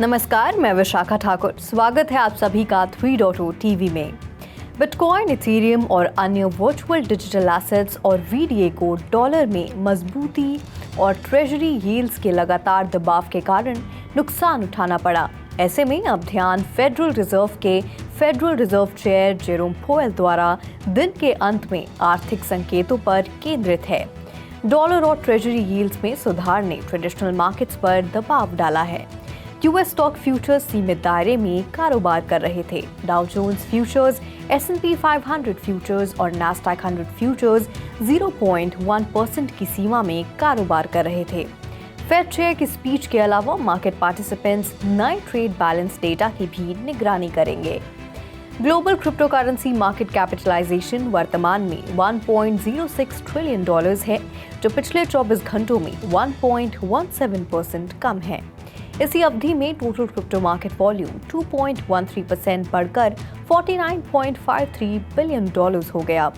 नमस्कार, मैं विशाखा ठाकुर। स्वागत है आप सभी का 3.0 टीवी में। बिटकॉइन, इथेरियम और अन्य वर्चुअल डिजिटल एसेट्स और वीडीए को डॉलर में मजबूती और ट्रेजरी यील्ड्स के लगातार दबाव के कारण नुकसान उठाना पड़ा। ऐसे में अब ध्यान federal reserve chair Jerome Powell द्वारा दिन के अंत में आर्थिक संकेतों पर केंद्रित है। डॉलर और ट्रेजरी यील्ड्स में सुधार ने ट्रेडिशनल मार्केट्स पर दबाव डाला है। यूएस स्टॉक फ्यूचर्स सीमित दायरे में कारोबार कर रहे थे। Dow Jones futures, S&P 500 futures और नैस्डैक 100 फ्यूचर्स 0.1% की सीमा में कारोबार कर रहे थे। फेड चेयर की स्पीच के अलावा मार्केट पार्टिसिपेंट्स नए ट्रेड बैलेंस डेटा की भी निगरानी करेंगे। ग्लोबल क्रिप्टोकरेंसी मार्केट कैपिटलाइजेशन वर्तमान में $1.06 ट्रिलियन है, जो पिछले 24 घंटों में 1.17% कम है। इसी अवधि में टोटल क्रिप्टो मार्केट वॉल्यूम 2.13% बढ़कर $49.53 बिलियन हो गया।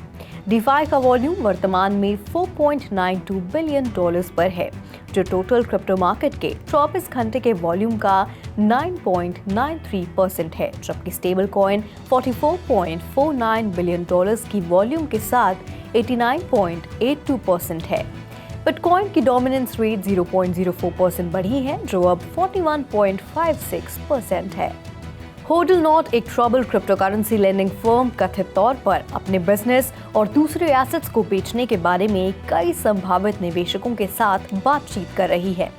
डीफाई का वॉल्यूम वर्तमान में $4.92 बिलियन पर है, जो टोटल क्रिप्टो मार्केट के 24 घंटे के वॉल्यूम का 9.93% है, जबकि स्टेबल कॉइन $44.49 बिलियन की वॉल्यूम के साथ 89.82% है। बिटकॉइन की डोमिनेंस रेट 0.04% बढ़ी है, जो अब 41.56% है। होडल नॉट, एक ट्रबल क्रिप्टोकरेंसी लेंडिंग फर्म, कथित तौर पर अपने बिजनेस और दूसरे एसेट्स को बेचने के बारे में कई संभावित निवेशकों के साथ बातचीत कर रही है।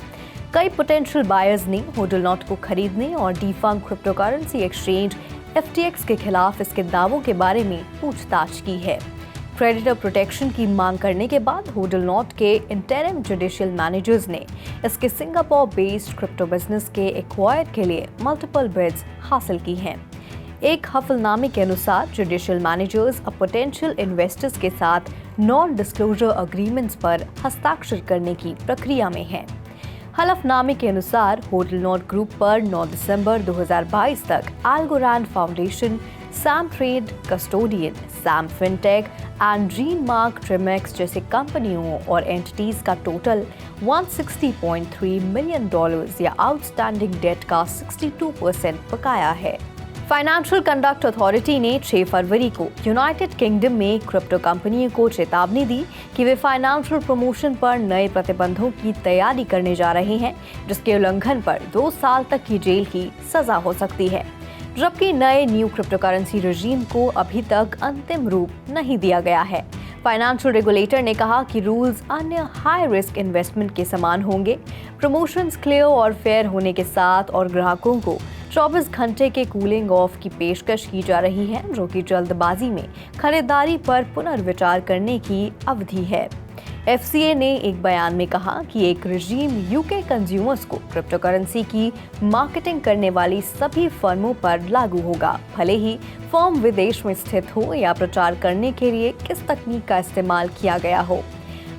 कई पोटेंशियल बायर्स ने होडल नॉट को खरीदने और डिफंक्ट क्रिप्टोकरेंसी एक्सचेंज FTX के खिलाफ इसके दावों के बारे में पूछताछ की है। क्रेडिटर प्रोटेक्शन की मांग करने के बाद होडल नॉट के इंटरिम जुडिशियल मैनेजर्स ने इसके सिंगापुर बेस्ड क्रिप्टो बिजनेस के एक्वायर के लिए मल्टीपल बिड्स हासिल की हैं। एक हफलनामे के अनुसार जुडिशियल मैनेजर्स अब पोटेंशियल इन्वेस्टर्स के साथ नॉन डिस्क्लोजर अग्रीमेंट्स पर हस्ताक्षर करने की प्रक्रिया में हैं। हलफनामे के अनुसार होडल नॉट ग्रुप पर 9 दिसंबर 2022 तक Algorand foundation, Sam trade custodian, Sam fintech and Jean Marc Trimex जैसे कंपनियों और एंटिटीज का टोटल $160.3 मिलियन या आउटस्टैंडिंग डेट का 62% बकाया है। फाइनेंशियल कंडक्ट अथॉरिटी ने 6 फरवरी को यूनाइटेड किंगडम में क्रिप्टो कंपनियों को चेतावनी दी कि वे फाइनेंशियल प्रमोशन पर नए प्रतिबंधों की तैयारी करने जा रहे हैं, जिसके उल्लंघन पर 2 साल तक की जेल की सजा हो सकती है। जबकि नए न्यू क्रिप्टोकरेंसी रजीम को अभी तक अंतिम रूप नहीं दिया गया है। फाइनेंशियल रेगुलेटर ने कहा कि रूल्स अन्य हाई रिस्क इन्वेस्टमेंट के समान होंगे। प्रमोशंस क्लियर और फेयर होने के साथ और ग्राहकों को 24 घंटे के कूलिंग ऑफ की पेशकश की जा रही है, जो कि जल्दबाजी में खरीदारी पर पुनर्विचार करने की अवधि है। FCA ने एक बयान में कहा कि एक रजीम UK कंज्यूमर्स को क्रिप्टोकरेंसी की मार्केटिंग करने वाली सभी फर्मों पर लागू होगा, भले ही फर्म विदेश में स्थित हो या प्रचार करने के लिए किस तकनीक का इस्तेमाल किया गया हो।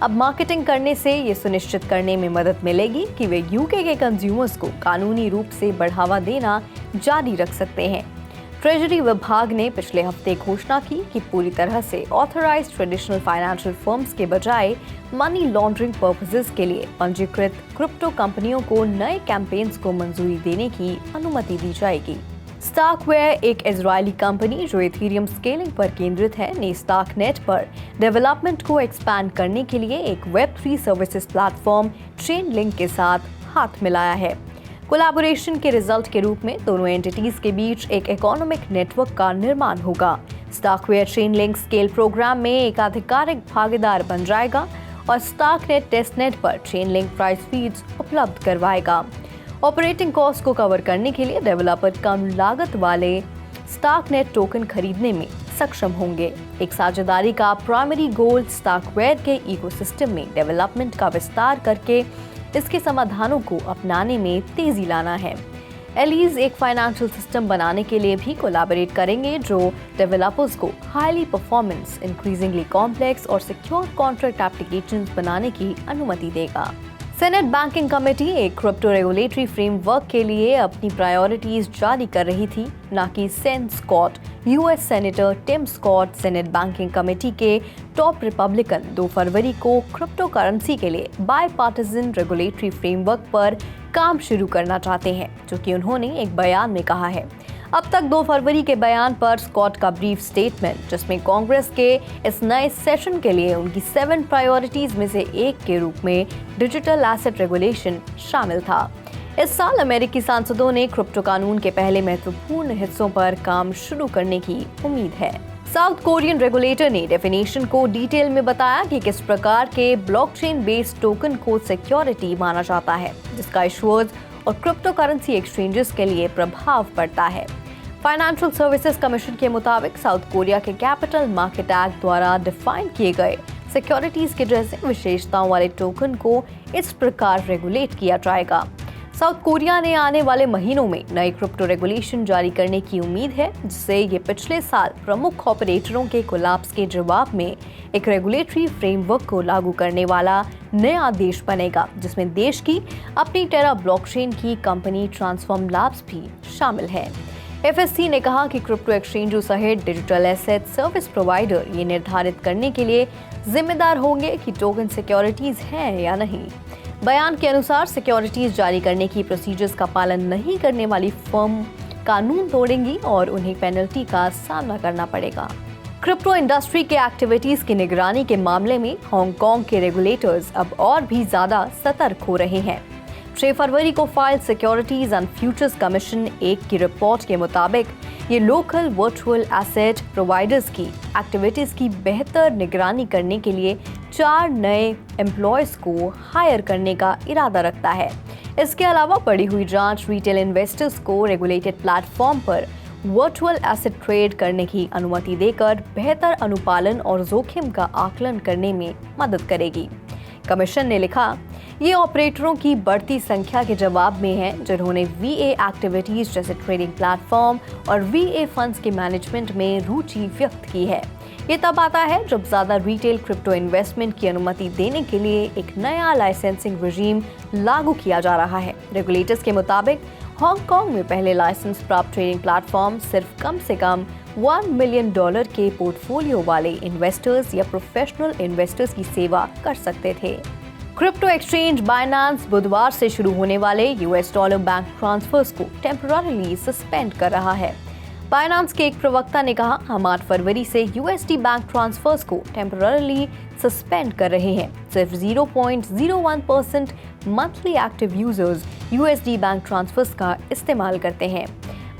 अब मार्केटिंग करने से ये सुनिश्चित करने में मदद मिलेगी कि वे UK के कंज्यूमर्स को कानूनी रूप से बढ़ावा देना जारी रख सकते हैं। ट्रेजरी विभाग ने पिछले हफ्ते घोषणा की कि पूरी तरह से ऑथराइज्ड ट्रेडिशनल फाइनेंशियल फर्म्स के बजाय मनी लॉन्ड्रिंग पर्पसेस के लिए पंजीकृत क्रिप्टो कंपनियों को नए कैंपेन्स को मंजूरी देने की अनुमति दी जाएगी। स्टाकवेयर, एक इजरायली कंपनी जो इथेरियम स्केलिंग पर केंद्रित है, ने स्टाकनेट पर डेवलपमेंट को एक्सपैंड करने के लिए एक Web3 सर्विसेज प्लेटफॉर्म चेनलिंक के साथ हाथ मिलाया है। कोलैबोरेशन के रिजल्ट के रूप में दोनों एंटिटीज के बीच एक इकोनॉमिक नेटवर्क का निर्माण होगा। स्टाकवेयर चेनलिंक स्केल प्रोग्राम में एक आधिकारिक भागीदार बन जाएगा और स्टाकनेट टेस्टनेट पर चेनलिंक प्राइस फीड्स उपलब्ध करवाएगा। ऑपरेटिंग कॉस्ट को कवर करने के लिए डेवलपर कम लागत वाले स्टाकनेट टोकन खरीदने में सक्षम होंगे। एक साझेदारी का प्राइमरी गोल स्टाकवेयर के इकोसिस्टम में डेवलपमेंट का विस्तार करके इसके समाधानों को अपनाने में तेजी लाना है। एलीज एक फाइनेंशियल सिस्टम बनाने के लिए भी कोलैबोरेट करेंगे, जो डेवलपर्स को हाईली परफॉर्मेंस, इंक्रीजिंगली कॉम्प्लेक्स और सिक्योर कॉन्ट्रैक्ट एप्लीकेशंस बनाने की अनुमति देगा। सेनेट बैंकिंग कमेटी एक क्रिप्टो रेगुलेटरी फ्रेमवर्क के लिए अपनी प्रायोरिटीज जारी कर रही थी, न कि सेंस कॉट US senator Tim Scott senate banking committee के टॉप रिपब्लिकन 2 फरवरी को क्रिप्टो करेंसी के लिए बायपार्टिजन रेगुलेटरी फ्रेमवर्क पर काम शुरू करना चाहते हैं, जो कि उन्होंने एक बयान में कहा है। अब तक 2 फरवरी के बयान पर स्कॉट का ब्रीफ स्टेटमेंट, जिसमें कांग्रेस के इस नए सेशन के लिए उनकी 7 प्रायोरिटीज में से एक के रूप में डिजिटल एसेट रेगुलेशन शामिल था। इस साल अमेरिकी सांसदों ने क्रिप्टो कानून के पहले महत्वपूर्ण हिस्सों पर काम शुरू करने की उम्मीद है। साउथ कोरियन रेगुलेटर ने डेफिनेशन को डिटेल में बताया कि किस प्रकार के ब्लॉकचेन बेस्ड टोकन को सिक्योरिटी माना जाता है, जिसका इशूअर्स और क्रिप्टो करेंसी एक्सचेंजेस के लिए प्रभाव पड़ता है। फाइनेंशियल सर्विसेज कमीशन के मुताबिक साउथ कोरिया के कैपिटल मार्केट एक्ट द्वारा डिफाइन किए गए सिक्योरिटीज के जैसे विशेषताओं वाले टोकन को इस प्रकार रेगुलेट किया जाएगा। साउथ कोरिया ने आने वाले महीनों में नई क्रिप्टो रेगुलेशन जारी करने की उम्मीद है, जिससे ये पिछले साल प्रमुख ऑपरेटरों के कोलैप्स के जवाब में एक रेगुलेटरी फ्रेमवर्क को लागू करने वाला नया देश बनेगा, जिसमें देश की अपनी टेरा ब्लॉकचेन की कंपनी ट्रांसफॉर्म लैब्स भी शामिल है। एफएससी ने कहा कि क्रिप्टो एक्सचेंजों सहित डिजिटल एसेट सर्विस प्रोवाइडर ये निर्धारित करने के लिए जिम्मेदार होंगे कि टोकन सिक्योरिटीज हैं या नहीं। बयान के अनुसार सिक्योरिटीज जारी करने की प्रोसीजर्स का पालन नहीं करने वाली फर्म कानून तोड़ेंगी और उन्हें पेनल्टी का सामना करना पड़ेगा। क्रिप्टो इंडस्ट्री के एक्टिविटीज की निगरानी के मामले में हांगकांग के रेगुलेटर्स अब और भी ज्यादा सतर्क हो रहे हैं। 6 फरवरी को file securities and futures commission 1 की रिपोर्ट के मुताबिक ये लोकल वर्चुअल एसेट प्रोवाइडर्स की एक्टिविटीज की बेहतर निगरानी करने के लिए 4 नए एम्प्लॉयज को हायर करने का इरादा रखता है। इसके अलावा बढ़ी हुई जांच रिटेल इन्वेस्टर्स को रेगुलेटेड प्लेटफॉर्म पर वर्चुअल एसेट ट्रेड करने की अनुमति देकर बेहतर अनुपालन और जोखिम का आकलन करने में मदद करेगी। कमीशन ने लिखा, ये ऑपरेटरों की बढ़ती संख्या के जवाब में है जिन्होंने वीए एक्टिविटीज जैसे ट्रेडिंग प्लेटफॉर्म और वीए फंड्स के मैनेजमेंट में रुचि व्यक्त की है। ये तब आता है जब ज्यादा रिटेल क्रिप्टो इन्वेस्टमेंट की अनुमति देने के लिए एक नया लाइसेंसिंग रेजीम लागू किया जा रहा है। रेगुलेटर्स के मुताबिक हांगकांग में पहले लाइसेंस प्राप्त ट्रेडिंग प्लेटफॉर्म सिर्फ कम से कम $1 मिलियन के पोर्टफोलियो वाले इन्वेस्टर्स या प्रोफेशनल इन्वेस्टर्स की सेवा कर सकते थे। क्रिप्टो एक्सचेंज बाइनेंस बुधवार से शुरू होने वाले यूएस डॉलर बैंक ट्रांसफर्स को टेम्पररीली सस्पेंड कर रहा है। बाइनेंस के एक प्रवक्ता ने कहा, हम 8 फरवरी से यूएसडी बैंक ट्रांसफर्स को टेम्पररीली सस्पेंड कर रहे हैं। सिर्फ 0.01% monthly active users USD bank transfers का इस्तेमाल करते हैं।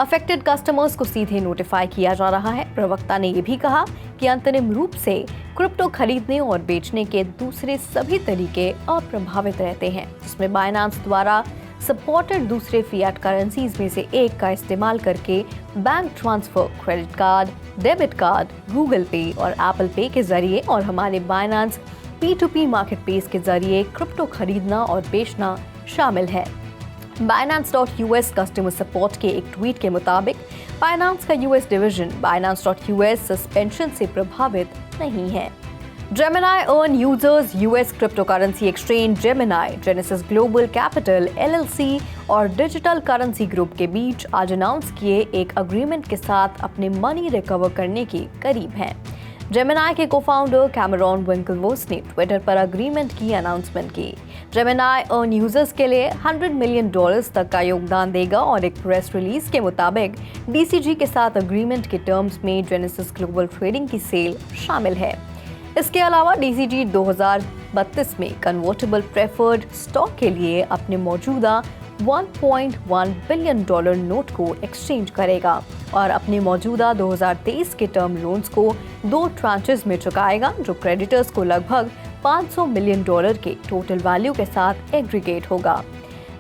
अफेक्टेड कस्टमर्स को सीधे नोटिफाई किया जा रहा है। प्रवक्ता ने यह भी कहा कि अंतरिम रूप से क्रिप्टो खरीदने और बेचने के दूसरे सभी तरीके अप्रभावित रहते हैं, जिसमें बाइनेंस द्वारा सपोर्टेड दूसरे फिएट करेंसीज में से एक का इस्तेमाल करके bank transfer, credit card, debit card, Google पे और एप्पल पे के जरिए और हमारे बाइनेंस P2P मार्केट प्लेस के जरिए क्रिप्टो खरीदना और बेचना शामिल है। Binance.US कस्टमर सपोर्ट के एक ट्वीट के मुताबिक बाइनेंस का यूएस डिवीजन Binance.US सस्पेंशन से प्रभावित नहीं है। Gemini Earn users US crypto currency exchange Gemini, genesis global capital LLC और डिजिटल करेंसी ग्रुप के बीच आज अनाउंस किए एक अग्रीमेंट के साथ अपने मनी रिकवर करने के करीब हैं। Gemini के को-फाउंडर कैमरॉन विंकलवोर्थ ने ट्विटर पर अग्रीमेंट की अनाउंसमेंट की। Gemini Earn यूजर्स के लिए $100 मिलियन तक का योगदान देगा और एक प्रेस रिलीज के मुताबिक DCG के साथ अग्रीमेंट के टर्म्स में जेनेसिस ग्लोबल ट्रेडिंग की सेल शामिल है। इसके अलावा DCG 2032 में कन्वर्टेबल प्रेफर्ड स्टॉक के लिए अपने मौजूदा $1.1 बिलियन नोट को एक्सचेंज करेगा और अपने मौजूदा 2023 के टर्म लोन्स को 2 ट्रांचेस में चुकाएगा, जो क्रेडिटर्स को लगभग $500 मिलियन के टोटल वैल्यू के साथ एग्रीगेट होगा।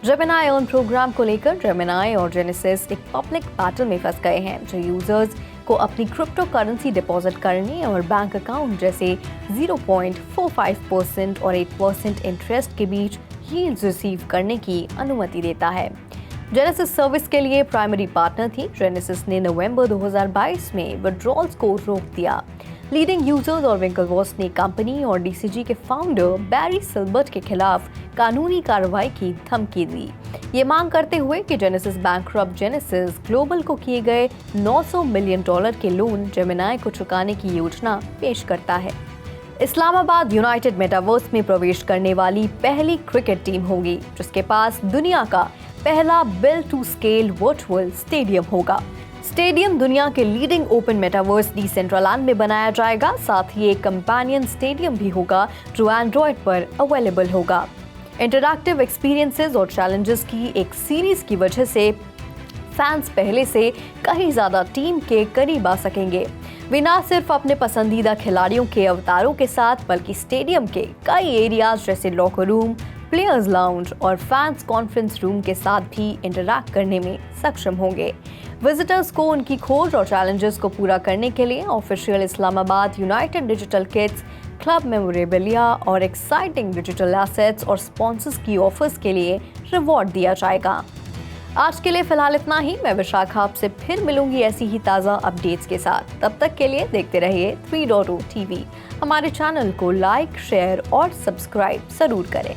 Gemini Earn प्रोग्राम को लेकर Gemini और Genesis एक पब्लिक बैटल में फंस गए हैं, जो यूजर्स को अपनी क्रिप्टो करेंसी डिपॉजिट करने और बैंक अकाउंट जैसे 0.45% और 8% इंटरेस्ट के बीच यील्ड्स रिसीव करने की अनुमति देता है। जेनेसिस सर्विस के लिए प्राइमरी पार्टनर थी। जेनेसिस ने नवंबर 2022 में विड्रॉल्स को रोक दिया। लीडिंग यूजर्स और विंकलवोर्थ ने कंपनी और DCG के फाउंडर बैरी सिल्बर्ट के खिलाफ कानूनी कार्रवाई की धमकी दी। ये मांग करते हुए कि जेनेसिस बैंकक्रप्ट जेनेसिस ग्लोबल को किए गए $900 मिलियन के लोन जेमिनाई को चुकाने की योजना पेश करता है। इस्लामाबाद यूनाइटेड मेटावर्स में प्रवेश करने वाली पहली क्रिकेट टीम होगी, जिसके पास दुनिया का पहला build to scale virtual stadium होगा। स्टेडियम दुनिया के लीडिंग ओपन मेटावर्स डिसेंट्रलैंड में बनाया जाएगा। साथ ही एक कंपेनियन स्टेडियम भी होगा जो एंड्रॉयड पर अवेलेबल होगा। इंटरैक्टिव एक्सपीरियंसेस और चैलेंजेस की एक सीरीज की वजह से फैंस पहले से कहीं ज्यादा टीम के करीब आ सकेंगे। वे न सिर्फ अपने पसंदीदा खिलाड़ियों के अवतारों के साथ बल्कि स्टेडियम के कई एरियाज जैसे लॉकर रूम, प्लेयर्स लाउंज और फैंस कॉन्फ्रेंस रूम के साथ भी इंटरैक्ट करने में सक्षम होंगे। विजिटर्स को उनकी खोज और चैलेंजेस को पूरा करने के लिए official Islamabad United digital kits, club memorabilia और एक्साइटिंग डिजिटल एसेट्स और स्पॉन्सर्स की ऑफर्स के लिए रिवॉर्ड दिया जाएगा। आज के लिए फिलहाल इतना ही। मैं विशाखा आपसे फिर मिलूंगी ऐसी ही ताज़ा अपडेट्स के साथ। तब तक के लिए देखते रहिए 3.0 टीवी। हमारे चैनल को लाइक, शेयर और सब्सक्राइब जरूर करें।